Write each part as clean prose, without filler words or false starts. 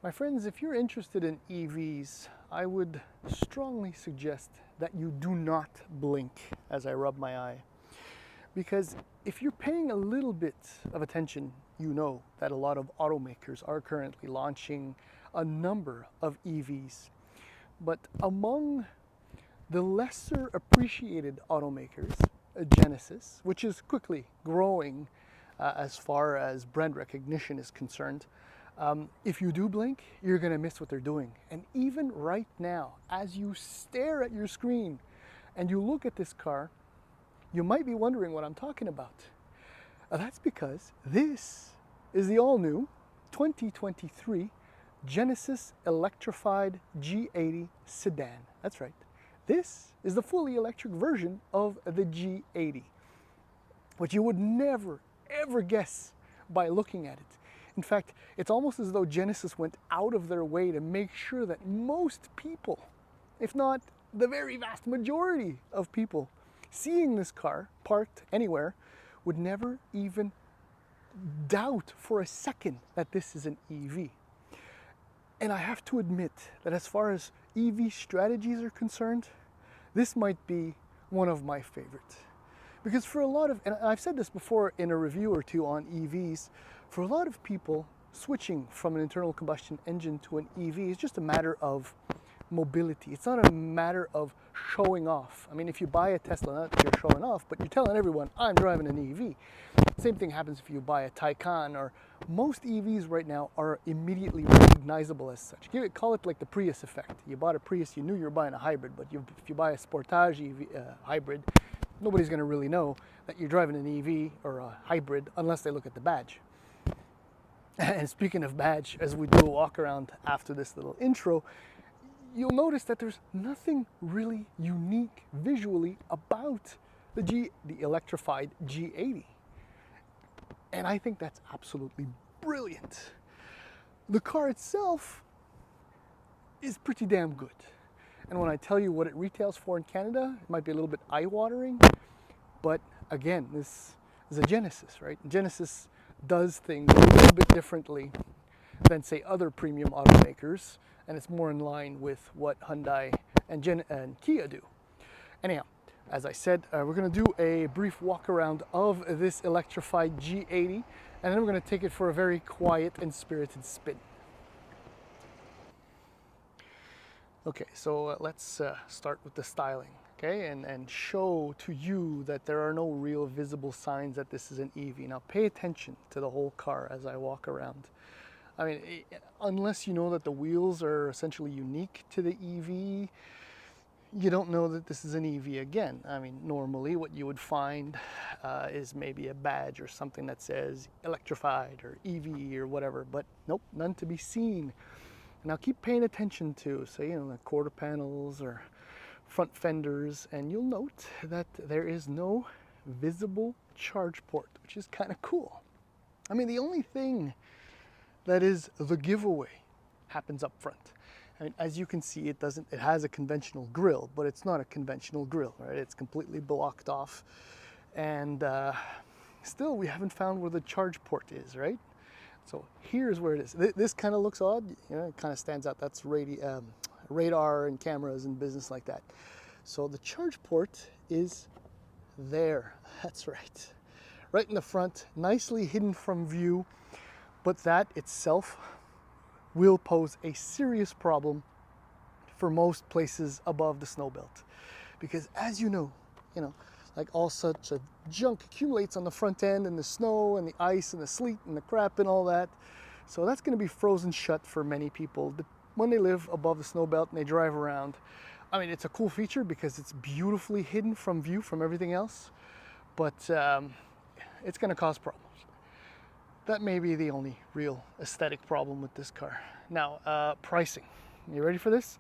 My friends, if you're interested in EVs, I would strongly suggest that you do not blink as I rub my eye. Because if you're paying a little bit of attention, you know that a lot of automakers are currently launching a number of EVs. But among the lesser appreciated automakers, Genesis, which is quickly growing as far as brand recognition is concerned, if you do blink, you're going to miss what they're doing. And even right now, as you stare at your screen and you look at this car, you might be wondering what I'm talking about. That's because this is the all-new 2023 Genesis Electrified G80 sedan. That's right. This is the fully electric version of the G80, which you would never, ever guess by looking at it. In fact, it's almost as though Genesis went out of their way to make sure that most people, if not the very vast majority of people, seeing this car parked anywhere would never even doubt for a second that this is an EV. And I have to admit that as far as EV strategies are concerned, this might be one of my favorites. Because for a lot of, and I've said this before in a review or two on EVs, for a lot of people, switching from an internal combustion engine to an EV is just a matter of mobility. It's not a matter of showing off. I mean, if you buy a Tesla, not that you're showing off, but you're telling everyone, I'm driving an EV. Same thing happens if you buy a Taycan, or most EVs right now are immediately recognizable as such. Call it like the Prius effect. You bought a Prius, you knew you were buying a hybrid, but if you buy a Sportage EV, hybrid, nobody's going to really know that you're driving an EV or a hybrid unless they look at the badge. And speaking of badge, as we do a walk around after this little intro, you'll notice that there's nothing really unique visually about the electrified G80. And I think that's absolutely brilliant. The car itself is pretty damn good. And when I tell you what it retails for in Canada, it might be a little bit eye-watering, but again, this is a Genesis, right? Genesis does things a little bit differently than, say, other premium automakers, and it's more in line with what Hyundai and Kia do. Anyhow, as I said, we're going to do a brief walk around of this electrified G80, and then we're going to take it for a very quiet and spirited spin. Okay, so let's start with the styling, okay, and show to you that there are no real visible signs that this is an EV. Now pay attention to the whole car as I walk around. I mean, unless you know that the wheels are essentially unique to the EV, you don't know that this is an EV again. I mean, normally what you would find is maybe a badge or something that says electrified or EV or whatever, but nope, none to be seen. Now keep paying attention to, say, the quarter panels or front fenders, and you'll note that there is no visible charge port, which is kind of cool. I mean, the only thing that is the giveaway happens up front. I mean, as you can see, it has a conventional grille, but it's not a conventional grille, right? It's completely blocked off. And still, we haven't found where the charge port is, right? So here's where it is. This kind of looks odd, it kind of stands out. That's radar and cameras and business like that. So the charge port is there. That's right. Right in the front, nicely hidden from view, but that itself will pose a serious problem for most places above the snow belt. Because as you know, like all such a junk accumulates on the front end, and the snow and the ice and the sleet and the crap and all that. So that's going to be frozen shut for many people when they live above the snow belt and they drive around. I mean, it's a cool feature because it's beautifully hidden from view from everything else, but it's going to cause problems. That may be the only real aesthetic problem with this car. Now, pricing. You ready for this?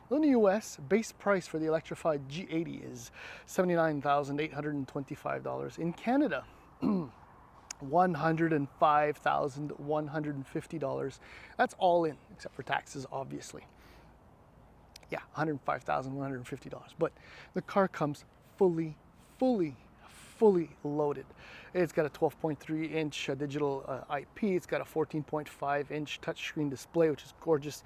In the US, base price for the electrified G80 is $79,825. In Canada, $105,150. That's all in, except for taxes, obviously. $105,150. But the car comes fully fully loaded. It's got a 12.3 inch digital IP. It's got a 14.5 inch touchscreen display, which is gorgeous.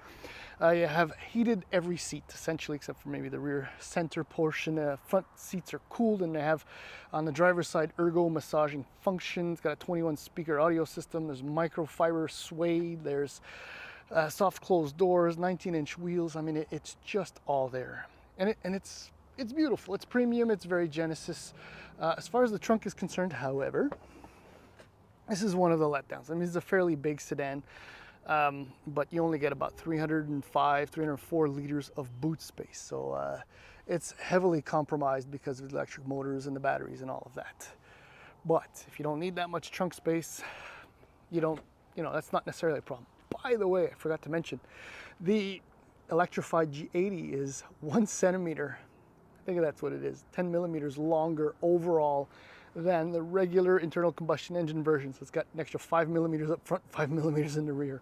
You have heated every seat, essentially, except for maybe the rear center portion. Front seats are cooled, and they have, on the driver's side, ergo massaging function. It's got a 21 speaker audio system. There's microfiber suede. There's soft closed doors, 19-inch wheels. I mean, it's just all there, and it's beautiful. It's premium. It's very Genesis. As far as the trunk is concerned, however, this is one of the letdowns. I mean, it's a fairly big sedan, but you only get about 304 liters of boot space. So it's heavily compromised because of the electric motors and the batteries and all of that. But if you don't need that much trunk space, that's not necessarily a problem. By the way, I forgot to mention, the Electrified G80 is 1 centimeter, I think that's what it is, 10 millimeters longer overall than the regular internal combustion engine version. So it's got an extra 5 millimeters up front, 5 millimeters in the rear.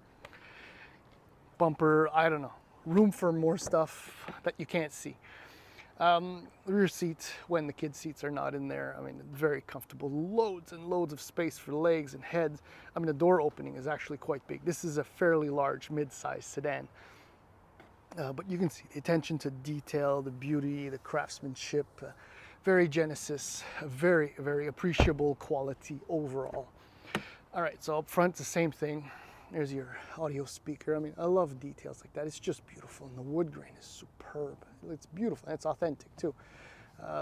Bumper, I don't know, room for more stuff that you can't see. Rear seat, when the kid seats are not in there, I mean, very comfortable. Loads and loads of space for legs and heads. I mean, the door opening is actually quite big. This is a fairly large mid-size sedan. But you can see the attention to detail, the beauty, the craftsmanship, very Genesis, very, very appreciable quality overall. All right, so up front, the same thing. There's your audio speaker. I mean, I love details like that. It's just beautiful, and the wood grain is superb. It's beautiful, and it's authentic too.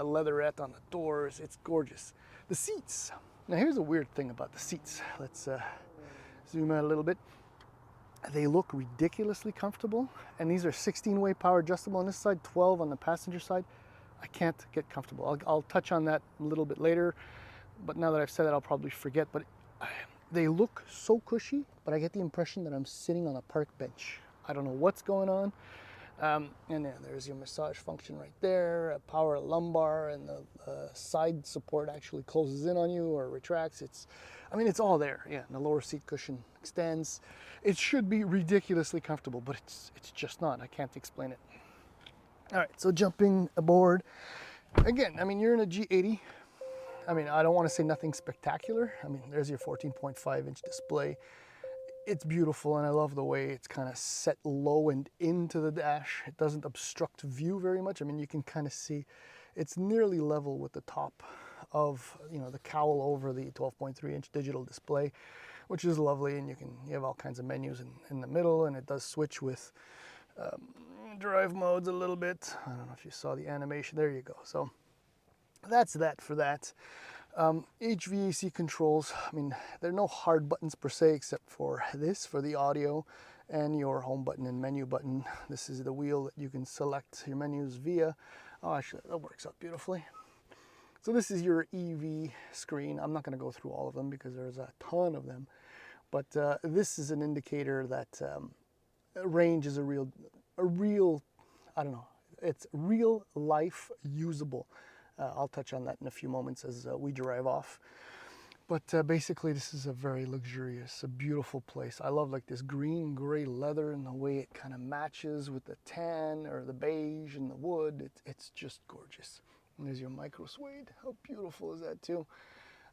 Leatherette on the doors, it's gorgeous. The seats. Now, here's a weird thing about the seats. Let's zoom out a little bit. They look ridiculously comfortable, and these are 16-way power adjustable on this side, 12 on the passenger side. I can't get comfortable. I'll touch on that a little bit later, but now that I've said that, I'll probably forget. But they look so cushy, but I get the impression that I'm sitting on a park bench. I don't know what's going on. And then there's your massage function right there, a power lumbar, and the side support actually closes in on you or retracts. It's all there. Yeah, and the lower seat cushion extends. It should be ridiculously comfortable, but it's just not. I can't explain it. All right, so jumping aboard. Again, I mean, you're in a G80. I mean, I don't want to say nothing spectacular. I mean, there's your 14.5-inch display. It's beautiful, and I love the way it's kind of set low and into the dash. It doesn't obstruct view very much. I mean, you can kind of see it's nearly level with the top of, the cowl over the 12.3-inch digital display, which is lovely. And you have all kinds of menus in the middle, and it does switch with drive modes a little bit. I don't know if you saw the animation. There you go. So that's that for that. Hvac controls, I mean, there are no hard buttons per se, except for this, for the audio, and your home button and menu button. This is the wheel that you can select your menus via. Oh, actually, that works out beautifully. So this is your EV screen. I'm not going to go through all of them because there's a ton of them. But this is an indicator that range is a real, I don't know, it's real life usable. I'll touch on that in a few moments as we drive off. But basically, this is a very luxurious, a beautiful place. I love like this green gray leather and the way it kind of matches with the tan or the beige and the wood. It's just gorgeous. And there's your micro suede. How beautiful is that too?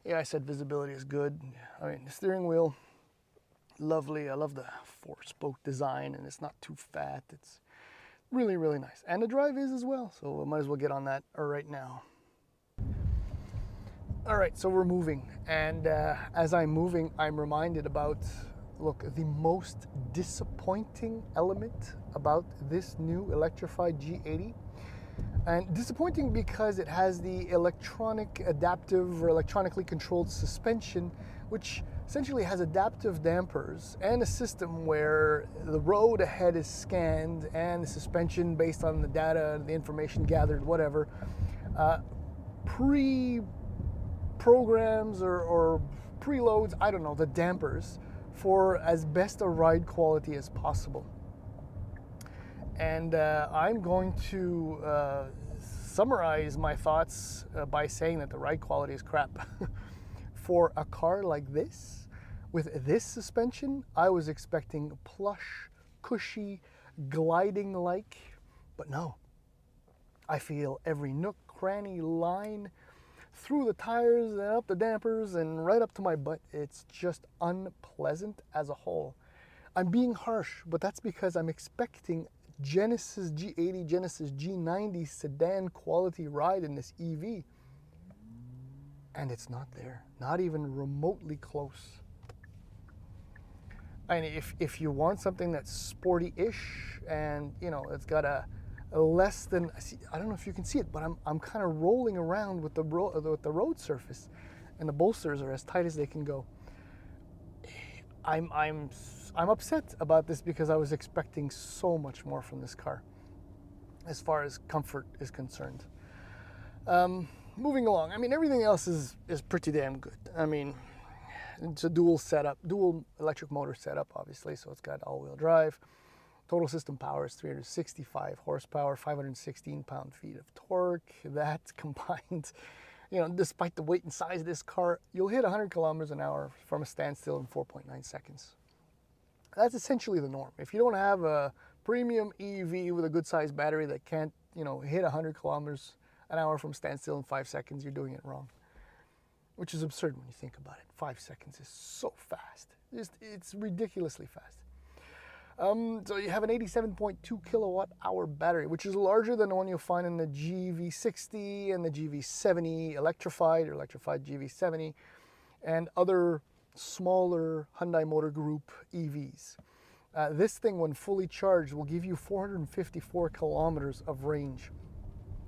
Yeah, I said visibility is good. I mean, the steering wheel, lovely. I love the 4-spoke design, and it's not too fat. It's really, really nice. And the drive is as well. So we might as well get on that right now. All right, so we're moving, and as I'm moving, I'm reminded about, look, the most disappointing element about this new Electrified G80. And disappointing because it has the electronic adaptive or electronically controlled suspension, which essentially has adaptive dampers and a system where the road ahead is scanned and the suspension, based on the data, the information gathered, whatever, programs or preloads, I don't know, the dampers for as best a ride quality as possible. And I'm going to summarize my thoughts by saying that the ride quality is crap. For a car like this, with this suspension, I was expecting plush, cushy, gliding-like, but no. I feel every nook, cranny, line. through the tires and up the dampers and right up to my butt. It's just unpleasant as a whole. I'm being harsh, but that's because I'm expecting Genesis G80, Genesis G90 sedan quality ride in this EV. And it's not there, not even remotely close. I mean, if you want something that's sporty-ish and, you know, it's got a less than, I don't know if you can see it, but I'm kind of rolling around with the road surface, and the bolsters are as tight as they can go. I'm upset about this because I was expecting so much more from this car as far as comfort is concerned. Moving along, I mean, everything else is pretty damn good. I mean, it's a dual electric motor setup, obviously, so it's got all-wheel drive. Total system power is 365 horsepower, 516 pound-feet of torque. That combined, you know, despite the weight and size of this car, you'll hit 100 kilometers an hour from a standstill in 4.9 seconds. That's essentially the norm. If you don't have a premium EV with a good-sized battery that can't, you know, hit 100 kilometers an hour from standstill in 5 seconds, you're doing it wrong. Which is absurd when you think about it. 5 seconds is so fast. It's ridiculously fast. So you have an 87.2 kilowatt hour battery, which is larger than the one you'll find in the GV60 and the GV70 Electrified GV70 and other smaller Hyundai Motor Group EVs. This thing, when fully charged, will give you 454 kilometers of range.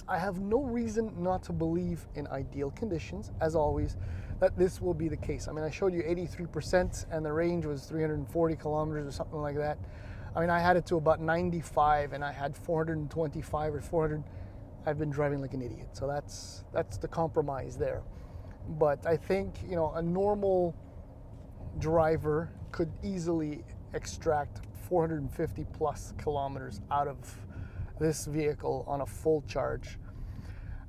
I have no reason not to believe in ideal conditions, as always, that this will be the case. I mean, I showed you 83% and the range was 340 kilometers or something like that. I mean, I had it to about 95 and I had 425 or 400. I've been driving like an idiot. So that's the compromise there. But I think, you know, a normal driver could easily extract 450 plus kilometers out of this vehicle on a full charge.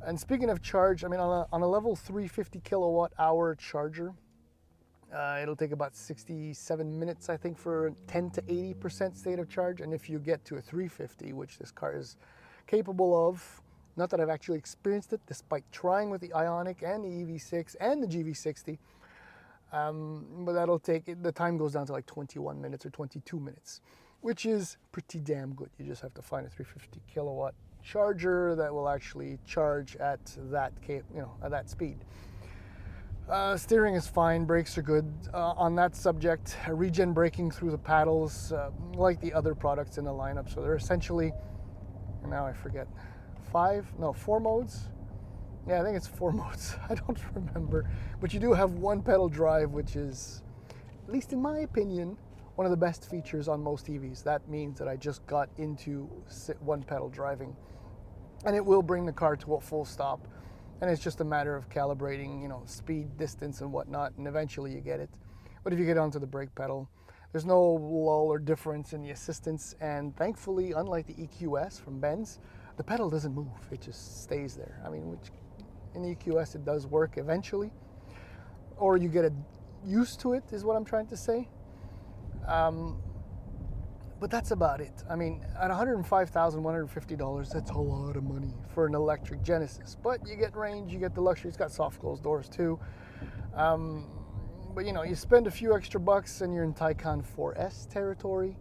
And speaking of charge, I mean, on a level 350 kilowatt hour charger, it'll take about 67 minutes, I think, for 10 to 80% state of charge. And if you get to a 350, which this car is capable of, not that I've actually experienced it, despite trying with the Ioniq and the EV6 and the GV60, but that'll take, the time goes down to like 21 minutes or 22 minutes. Which is pretty damn good. You just have to find a 350 kilowatt charger that will actually charge at that, at that speed. Steering is fine, brakes are good. On that subject, regen braking through the paddles, like the other products in the lineup. So they're essentially, now I forget, 4 modes. Yeah, I think it's 4 modes. I don't remember. But you do have one pedal drive, which is, at least in my opinion, one of the best features on most EVs. That means that I just got into one pedal driving, and it will bring the car to a full stop. And it's just a matter of calibrating, you know, speed, distance, and whatnot, and eventually you get it. But if you get onto the brake pedal, there's no lull or difference in the assistance. And thankfully, unlike the EQS from Benz, the pedal doesn't move. It just stays there. I mean, which in the EQS it does work eventually, or you get used to it, is what I'm trying to say. But that's about it. I mean, at $105,150, that's a lot of money for an electric Genesis. But you get range, you get the luxury. It's got soft closed doors too. But you know, you spend a few extra bucks and you're in Taycan 4S territory.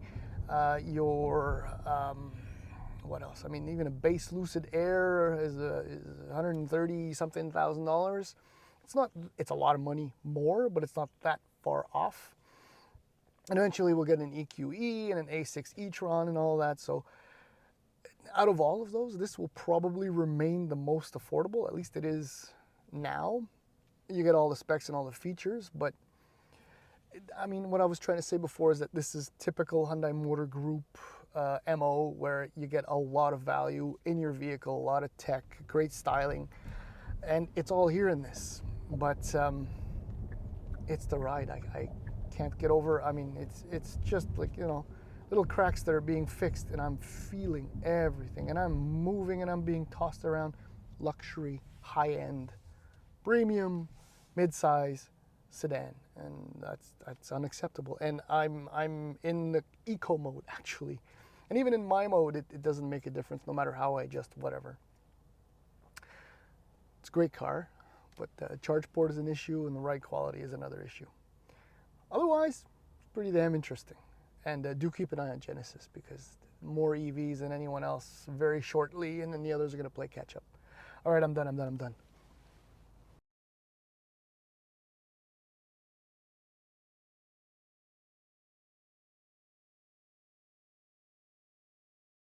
What else? I mean, even a base Lucid Air is 130 something thousand. It's a lot of money more, but it's not that far off. And eventually we'll get an EQE and an A6 e-tron and all that. So out of all of those, this will probably remain the most affordable. At least it is now. You get all the specs and all the features. But I mean, what I was trying to say before is that this is typical Hyundai Motor Group MO, where you get a lot of value in your vehicle, a lot of tech, great styling. And it's all here in this. But it's the ride. I can't get over. I mean, it's just like, you know, little cracks that are being fixed, and I'm feeling everything, and I'm moving, and I'm being tossed around. Luxury, high-end, premium, mid-size sedan, and that's unacceptable. And I'm in the eco mode actually, and even in my mode, it doesn't make a difference no matter how I adjust whatever. It's a great car, but charge port is an issue and the ride quality is another issue. Otherwise, it's pretty damn interesting. And do keep an eye on Genesis, because more EVs than anyone else very shortly, and then the others are going to play catch up. All right, I'm done.